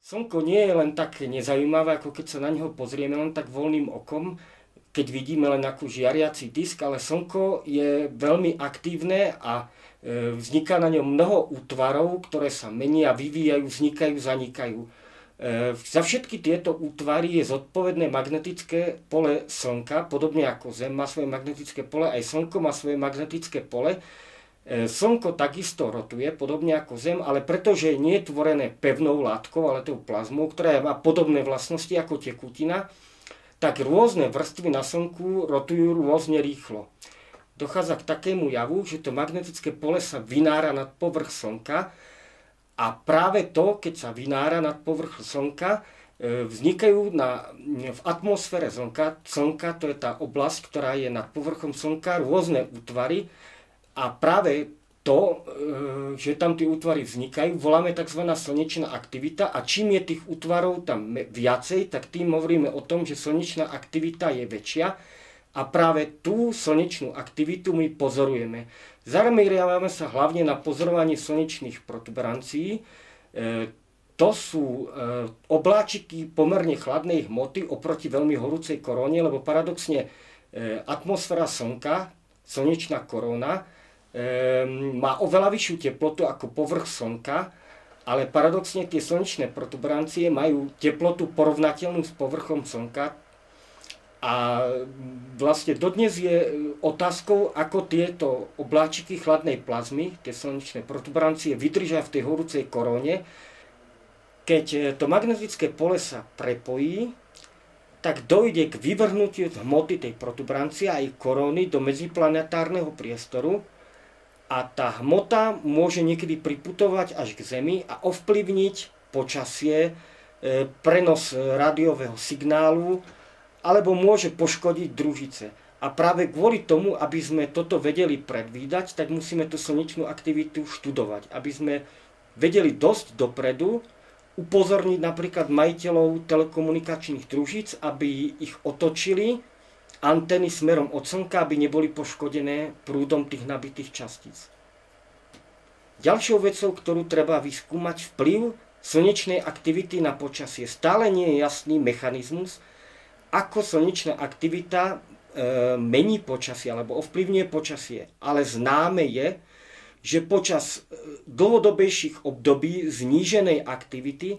Slnko nie je len tak nezaujímavé, ako keď sa na neho pozrieme len tak voľným okom, keď vidíme len akú žiariaci disk, ale Slnko je veľmi aktívne a vzniká na ňom mnoho útvarov, ktoré sa menia, vyvíjajú, vznikajú, zanikajú. Za všetky tieto útvary je zodpovedné magnetické pole Slnka, podobne ako Zem má svoje magnetické pole, aj Slnko má svoje magnetické pole. Slnko takisto rotuje, podobne ako Zem, ale pretože nie je tvorené pevnou látkou, ale tou plazmou, ktorá má podobné vlastnosti ako tekutina, tak rôzne vrstvy na Slnku rotujú rôzne rýchlo. Dochádza k takému javu, že to magnetické pole sa vynára nad povrch Slnka a práve to, keď sa vynára nad povrch Slnka, vznikajú v atmosfére Slnka, to je tá oblasť, ktorá je nad povrchom Slnka, rôzne útvary. A práve to, že tam tie útvary vznikajú, voláme tzv. Slnečná aktivita a čím je tých útvarov tam viacej, tak tým hovoríme o tom, že slnečná aktivita je väčšia a práve tú slnečnú aktivitu my pozorujeme. Zameriavame sa hlavne na pozorovanie slnečných protuberancií. To sú obláčiky pomerne chladnej hmoty oproti veľmi horúcej koróne, lebo paradoxne atmosféra Slnka, slnečná koróna, má oveľa vyššiu teplotu ako povrch Slnka, ale paradoxne tie slnečné protuberancie majú teplotu porovnateľnú s povrchom Slnka. A vlastne dodnes je otázkou, ako tieto obláčiky chladnej plazmy, tie slnečné protuberancie, vydržia v tej horúcej koróne. Keď to magnetické pole sa prepojí, tak dojde k vyvrhnutiu hmoty tej protuberancie a jej koróny do medziplanetárneho priestoru a tá hmota môže niekedy priputovať až k Zemi a ovplyvniť počasie, prenos rádiového signálu alebo môže poškodiť družice. A práve kvôli tomu, aby sme toto vedeli predvídať, tak musíme tú slnečnú aktivitu študovať. Aby sme vedeli dosť dopredu upozorniť napríklad majiteľov telekomunikačných družíc, aby ich otočili antény smerom od Slnka, aby neboli poškodené prúdom tých nabitých častíc. Ďalšou vecou, ktorú treba vyskúmať, vplyv slnečnej aktivity na počasie. Stále nie je jasný mechanizmus, ako slnečná aktivita mení počasie alebo ovplyvňuje počasie. Ale známe je, že počas dlhodobejších období zníženej aktivity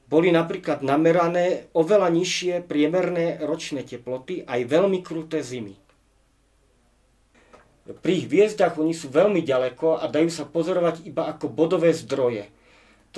boli napríklad namerané oveľa nižšie priemerné ročné teploty aj veľmi kruté zimy. Pri hviezdach oni sú veľmi ďaleko a dajú sa pozorovať iba ako bodové zdroje.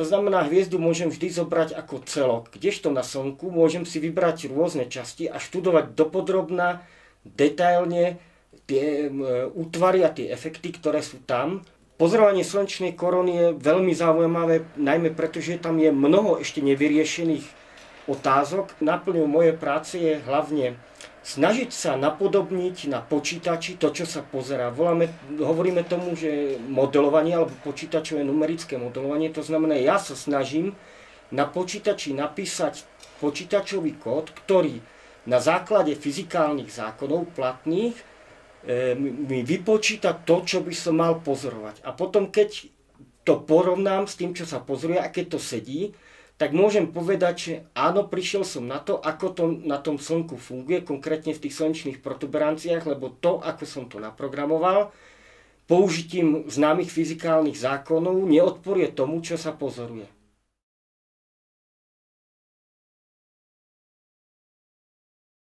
To znamená, hviezdu môžem vždy zobrať ako celok, kdežto na Slnku môžem si vybrať rôzne časti a študovať dopodrobna, detailne tie útvary a tie efekty, ktoré sú tam. Pozorovanie slnečnej koróny je veľmi zaujímavé, najmä preto, že tam je mnoho ešte nevyriešených otázok. Náplňou mojej práce je hlavne snažiť sa napodobniť na počítači to, čo sa pozerá. Hovoríme tomu, že modelovanie alebo počítačové numerické modelovanie, to znamená, ja sa snažím na počítači napísať počítačový kód, ktorý na základe fyzikálnych zákonov platných mi vypočíta to, čo by som mal pozorovať. A potom, keď to porovnám s tým, čo sa pozoruje a keď to sedí, tak môžem povedať, že áno, prišiel som na to, ako to na tom Slnku funguje, konkrétne v tých slnečných protuberanciách, lebo to, ako som to naprogramoval, použitím známych fyzikálnych zákonov neodporuje tomu, čo sa pozoruje.